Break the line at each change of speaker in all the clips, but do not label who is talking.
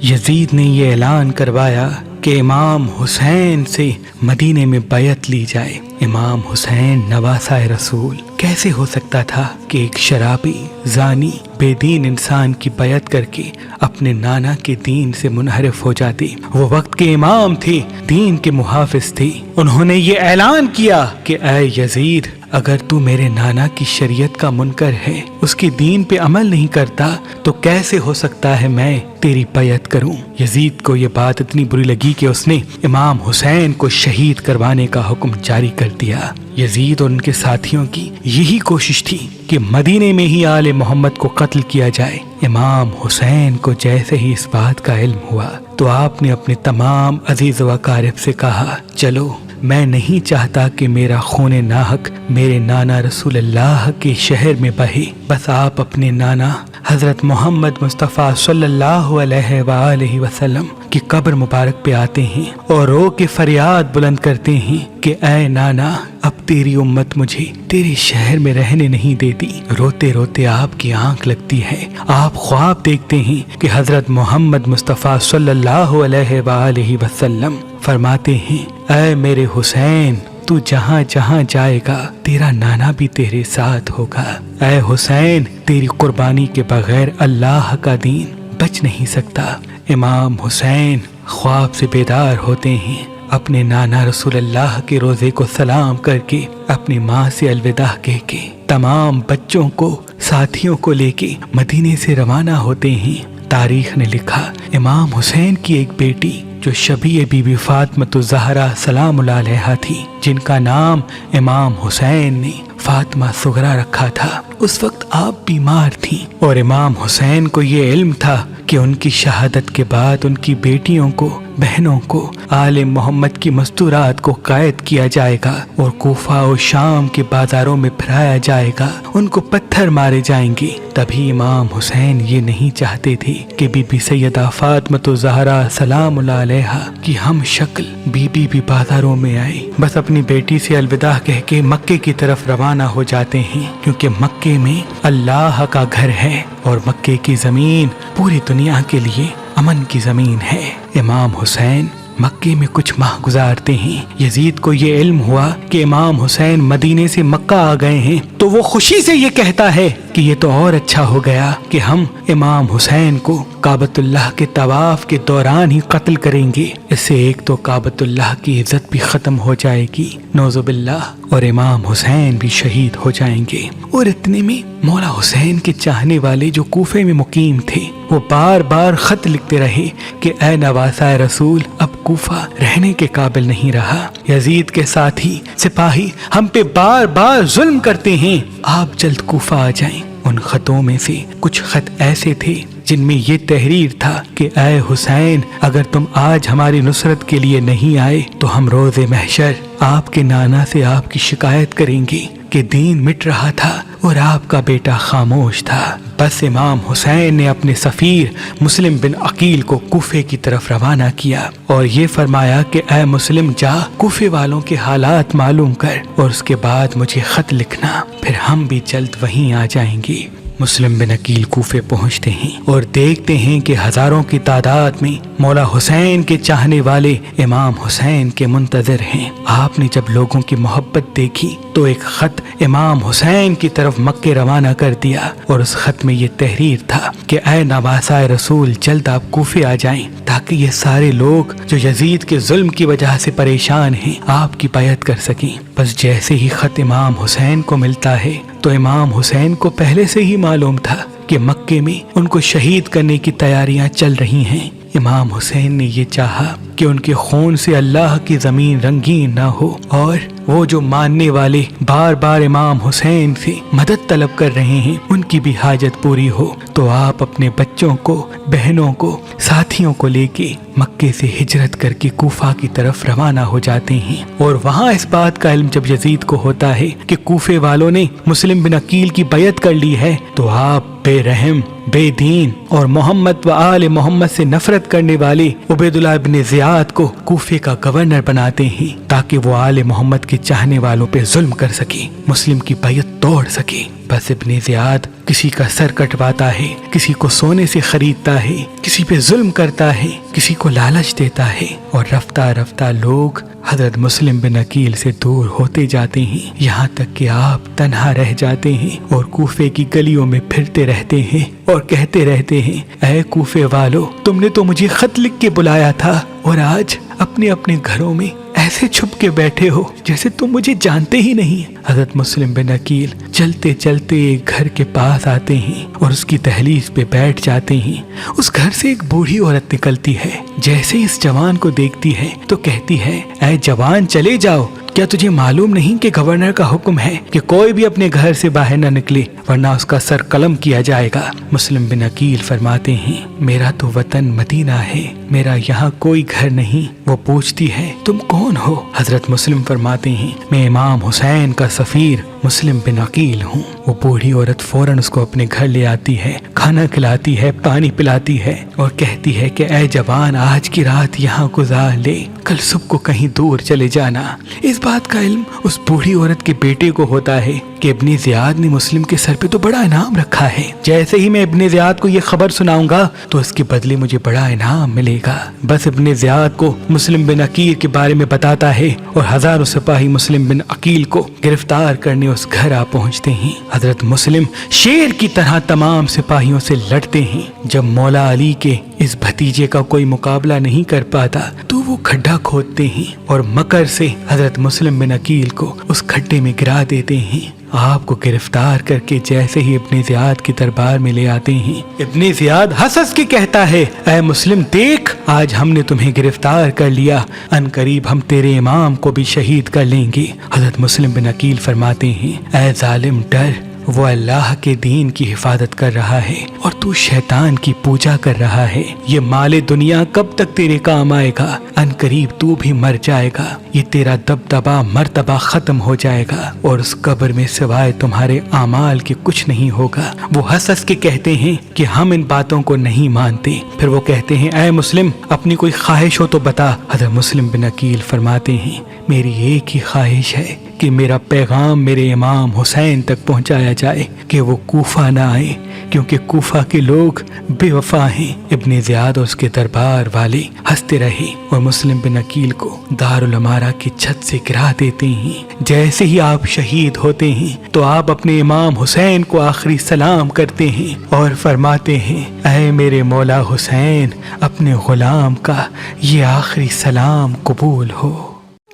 Yazid ने ये ऐलान करवाया कि इमाम हुसैन से मदीने में बैत ली जाए। इमाम हुसैन नवासा रसूल, कैसे हो सकता था कि एक शराबी, जानी, बेदीन इंसान की बैत करके अपने नाना के दीन से मुनहरिफ हो जाते। वो वक्त के इमाम थे, दीन के मुहाफिज थे। उन्होंने ये ऐलान किया कि ऐ यजीद, अगर तू मेरे नाना की शरीयत का मुनकर है, उसके दीन पे अमल नहीं करता, तो कैसे हो सकता है मैं तेरी बैत करूं। यजीद को ये बात इतनी बुरी लगी कि उसने इमाम हुसैन को शहीद करवाने का हुक्म जारी कर दिया। यजीद और उनके साथियों की यही कोशिश थी कि मदीने में ही आले मोहम्मद को कत्ल किया जाए। इमाम हुसैन को जैसे ही इस बात का इल्म हुआ तो आपने अपने तमाम अजीज व अकारिब से कहा, चलो, मैं नहीं चाहता कि मेरा खून नाहक मेरे नाना रसूलुल्लाह के शहर में बहे। बस आप अपने नाना हजरत मोहम्मद मुस्तफ़ा सल्लल्लाहु अलैहि वसल्लम की कब्र मुबारक पे आते हैं और रो के फरियाद बुलंद करते हैं कि ऐ नाना, अब तेरी उम्मत मुझे तेरे शहर में रहने नहीं देती। रोते रोते आपकी आंख लगती है। आप ख्वाब देखते हैं कि हजरत मोहम्मद मुस्तफ़ा सल्लल्लाहु अलैहि वसल्लम फरमाते हैं, ऐ मेरे हुसैन, तू जहाँ जहाँ जाएगा तेरा नाना भी तेरे साथ होगा। ऐ हुसैन, तेरी कुर्बानी के बगैर अल्लाह का दीन बच नहीं सकता। इमाम हुसैन ख्वाब से बेदार होते हैं। अपने नाना रसूलुल्लाह के रोजे को सलाम करके अपनी माँ से अलविदा कह के तमाम बच्चों को, साथियों को लेके मदीने से रवाना होते हैं। तारीख ने लिखा, इमाम हुसैन की एक बेटी जो शबीह बीबी फातिमा ज़हरा सलामुल्लाह अलैहा थी, जिनका नाम इमाम हुसैन ने फातिमा सुगरा रखा था, उस वक्त आप बीमार थीं और इमाम हुसैन को ये इल्म था कि उनकी शहादत के बाद उनकी बेटियों को, बहनों को आले मोहम्मद की मस्तूरात को कैद किया जाएगा और कूफा और शाम के बाजारों में फिराया जाएगा, उनको पत्थर मारे जाएंगे। तभी इमाम हुसैन ये नहीं चाहते थे कि बीबी सैयदा फातिमा ज़हरा सलामुल्लाह अलैहा की हम शक्ल बीबी भी बाजारों में आए। बस अपनी बेटी से अलविदा कह के मक्के की तरफ रवाना हो जाते हैं, क्योंकि मक्के में अल्लाह का घर है और मक्के की जमीन पूरी दुनिया के लिए अमन की जमीन है। इमाम हुसैन मक्के में कुछ माह गुजारते हैं। यजीद को ये इल्म हुआ कि इमाम हुसैन मदीने से मक्का आ गए हैं, तो वो खुशी से ये कहता है कि ये तो और अच्छा हो गया कि हम इमाम हुसैन को काबतुल्लाह के तवाफ के दौरान ही कत्ल करेंगे। इससे एक तो काबतुल्लाह की इज्जत भी खत्म हो जाएगी, नौजुबिल्लाह, और इमाम हुसैन भी शहीद हो जाएंगे। और इतने में मौला हुसैन के चाहने वाले जो कूफे में मुकीम थे, वो बार बार खत लिखते रहे कि ऐ नवासा रसूल, अब कूफा रहने के काबिल नहीं रहा। यजीद के साथी सिपाही हम पे बार बार जुल्म करते हैं, आप जल्द कूफा आ जाएं। उन खतों में से कुछ खत ऐसे थे जिनमें ये तहरीर था कि ऐ हुसैन, अगर तुम आज हमारी नुसरत के लिए नहीं आए तो हम रोज़े महशर आपके नाना से आपकी शिकायत करेंगे कि दीन मिट रहा था और आपका बेटा खामोश था। बस इमाम हुसैन ने अपने सफीर मुस्लिम बिन अकील को कूफे की तरफ रवाना किया और ये फरमाया कि ऐ मुस्लिम, जा कूफे वालों के हालात मालूम कर और उसके बाद मुझे खत लिखना, फिर हम भी जल्द वहीं आ जाएंगे। मुस्लिम बिन अकील कूफे पहुंचते हैं और देखते हैं कि हजारों की तादाद में मौला हुसैन के चाहने वाले इमाम हुसैन के मुंतजर हैं। आपने जब लोगों की मोहब्बत देखी तो एक खत इमाम हुसैन की तरफ मक्के रवाना कर दिया और उस खत में ये तहरीर था कि ऐ नवासा रसूल, जल्द आप कूफे आ जाएं ताकि ये सारे लोग जो यजीद के जुल्म की वजह से परेशान हैं आपकी बैत कर सकें। बस जैसे ही खत इमाम हुसैन को मिलता है तो इमाम हुसैन को पहले से ही मालूम था कि मक्के में उनको शहीद करने की तैयारियां चल रही हैं। इमाम हुसैन ने ये चाहा कि उनके खून से अल्लाह की जमीन रंगीन ना हो और वो जो मानने वाले बार बार इमाम हुसैन से मदद तलब कर रहे हैं उनकी भी हाजत पूरी हो। तो आप अपने बच्चों को, बहनों को, साथियों को लेके मक्के से हिजरत करके कूफा की तरफ रवाना हो जाते हैं। और वहाँ इस बात का इल्म जब यजीद को होता है कि कूफे वालों ने मुस्लिम बिन अकील की बैत कर ली है, तो आप बेरहम, بے دین اور محمد و آل محمد سے نفرت کرنے والے عبیداللہ ابن زیاد کو کوفے کا گورنر بناتے ہیں تاکہ وہ آل محمد کے چاہنے والوں پہ ظلم کر سکے، مسلم کی بیعت توڑ سکے۔ بس ابن زیاد کسی کا سر کٹواتا ہے، کسی کو سونے سے خریدتا ہے، کسی پہ ظلم کرتا ہے، کسی کو لالچ دیتا ہے، اور رفتہ رفتہ لوگ حضرت مسلم بن عقیل سے دور ہوتے جاتے ہیں، یہاں تک کہ آپ تنہا رہ جاتے ہیں اور کوفے کی گلیوں میں پھرتے رہتے ہیں اور کہتے رہتے ہیں، اے کوفے والو، تم نے تو مجھے خط لکھ کے بلایا تھا اور آج اپنے اپنے گھروں میں ایسے چھپ کے بیٹھے ہو جیسے تم مجھے جانتے ہی نہیں۔ حضرت مسلم بن عقیل چلتے چلتے ایک گھر کے پاس آتے ہیں اور اس کی دہلیز پہ بیٹھ جاتے ہیں۔ اس گھر سے ایک بوڑھی عورت نکلتی ہے، جیسے ہی اس جوان کو دیکھتی ہے تو کہتی ہے، اے جوان چلے جاؤ، کیا تجھے معلوم نہیں کہ گورنر کا حکم ہے کہ کوئی بھی اپنے گھر سے باہر نہ نکلے ورنہ اس کا سر قلم کیا جائے گا؟ مسلم بن عقیل فرماتے ہیں، میرا تو وطن مدینہ ہے، میرا یہاں کوئی گھر نہیں۔ وہ پوچھتی ہے، تم کون ہو؟ حضرت مسلم فرماتے ہیں، میں امام حسین کا سفیر مسلم بن عقیل ہوں۔ وہ بوڑھی عورت فوراً اس کو اپنے گھر لے آتی ہے، کھانا کھلاتی ہے، پانی پلاتی ہے اور کہتی ہے کہ اے جوان، آج کی رات یہاں گزار لے، کل صبح کو کہیں دور چلے جانا۔ اس بات کا علم اس بوڑھی عورت کے بیٹے کو ہوتا ہے کہ ابن زیاد نے مسلم کے سر پہ تو بڑا انعام رکھا ہے، جیسے ہی میں ابن زیاد کو یہ خبر سناؤں گا تو اس کے بدلے مجھے بڑا انعام ملے گا۔ بس ابن زیاد کو مسلم بن عقیل کے بارے میں بتاتا ہے اور ہزاروں سپاہی مسلم بن عقیل کو گرفتار کرنے اس گھر آ پہنچتے ہیں۔ حضرت مسلم شیر کی طرح تمام سپاہیوں سے لڑتے ہیں۔ جب مولا علی کے اس بھتیجے کا کوئی مقابلہ نہیں کر پاتا تو وہ کھڈا کھودتے ہیں اور مکر سے حضرت مسلم بن عقیل کو اس کھڈے میں گرا دیتے ہیں۔ آپ کو گرفتار کر کے جیسے ہی ابن زیاد کی دربار میں لے آتے ہیں، ابن زیاد ہنس کے کہتا ہے، اے مسلم دیکھ، آج ہم نے تمہیں گرفتار کر لیا، ان قریب ہم تیرے امام کو بھی شہید کر لیں گے۔ حضرت مسلم بن عقیل فرماتے ہیں، اے ظالم ڈر، وہ اللہ کے دین کی حفاظت کر رہا ہے اور تو شیطان کی پوجا کر رہا ہے۔ یہ مال دنیا کب تک تیرے کام آئے گا؟ ان قریب تو بھی مر جائے گا، یہ تیرا دبدبا مرتبہ ختم ہو جائے گا اور اس قبر میں سوائے تمہارے اعمال کے کچھ نہیں ہوگا۔ وہ ہنس ہنس کے کہتے ہیں کہ ہم ان باتوں کو نہیں مانتے۔ پھر وہ کہتے ہیں، اے مسلم، اپنی کوئی خواہش ہو تو بتا۔ حضرت مسلم بن عقیل فرماتے ہیں، میری ایک ہی خواہش ہے کہ میرا پیغام میرے امام حسین تک پہنچایا جائے کہ وہ کوفہ نہ آئے، کیونکہ کوفہ کے لوگ بے وفا ہیں۔ ابن زیاد اور اس کے دربار والے ہنستے رہے اور مسلم بن عقیل کو دارالعمارہ کی چھت سے گرا دیتے ہیں۔ جیسے ہی آپ شہید ہوتے ہیں تو آپ اپنے امام حسین کو آخری سلام کرتے ہیں اور فرماتے ہیں، اے میرے مولا حسین، اپنے غلام کا یہ آخری سلام قبول ہو۔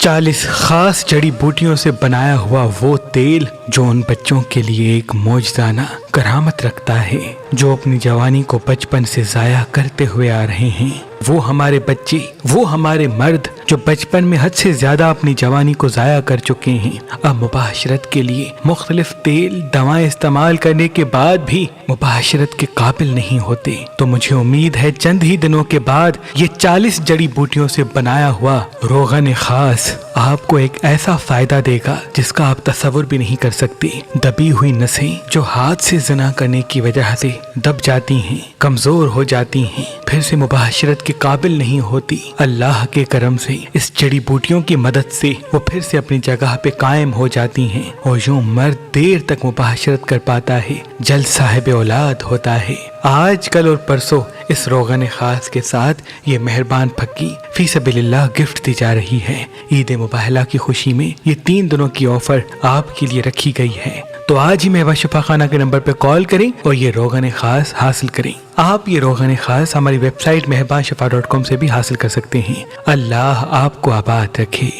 40 خاص جڑی بوٹیوں سے بنایا ہوا وہ تیل جو ان بچوں کے لیے ایک معجزانہ کرامت رکھتا ہے جو اپنی جوانی کو بچپن سے ضائع کرتے ہوئے آ رہے ہیں۔ وہ ہمارے بچے، وہ ہمارے مرد جو بچپن میں حد سے زیادہ اپنی جوانی کو ضائع کر چکے ہیں، اب مباشرت کے لیے مختلف تیل دوائیں استعمال کرنے کے بعد بھی مباشرت کے قابل نہیں ہوتے۔ تو مجھے امید ہے چند ہی دنوں کے بعد یہ 40 جڑی بوٹیوں سے بنایا ہوا روغن خاص آپ کو ایک ایسا فائدہ دے گا جس کا آپ تصور بھی نہیں کر سکتے۔ دبی ہوئی نسیں جو ہاتھ سے زنا کرنے کی وجہ سے دب جاتی ہیں، کمزور ہو جاتی ہیں، پھر سے مباشرت کے قابل نہیں ہوتی، اللہ کے کرم سے اس جڑی بوٹیوں کی مدد سے وہ پھر سے اپنی جگہ پہ قائم ہو جاتی ہیں اور یوں مرد دیر تک مباشرت کر پاتا ہے، جلد صاحب اولاد ہوتا ہے۔ آج کل اور پرسوں اس روغن خاص کے ساتھ یہ مہربان پھکی فی سبیل اللہ گفٹ دی جا رہی ہے۔ عید مباہلہ کی خوشی میں یہ 3 دنوں کی آفر آپ کے لیے رکھی گئی ہے، تو آج ہی مہبا شفا خانہ کے نمبر پہ کال کریں اور یہ روغن خاص حاصل کریں۔ آپ یہ روغن خاص ہماری ویب سائٹ مہباشفا.com سے بھی حاصل کر سکتے ہیں۔ اللہ آپ کو آباد رکھے۔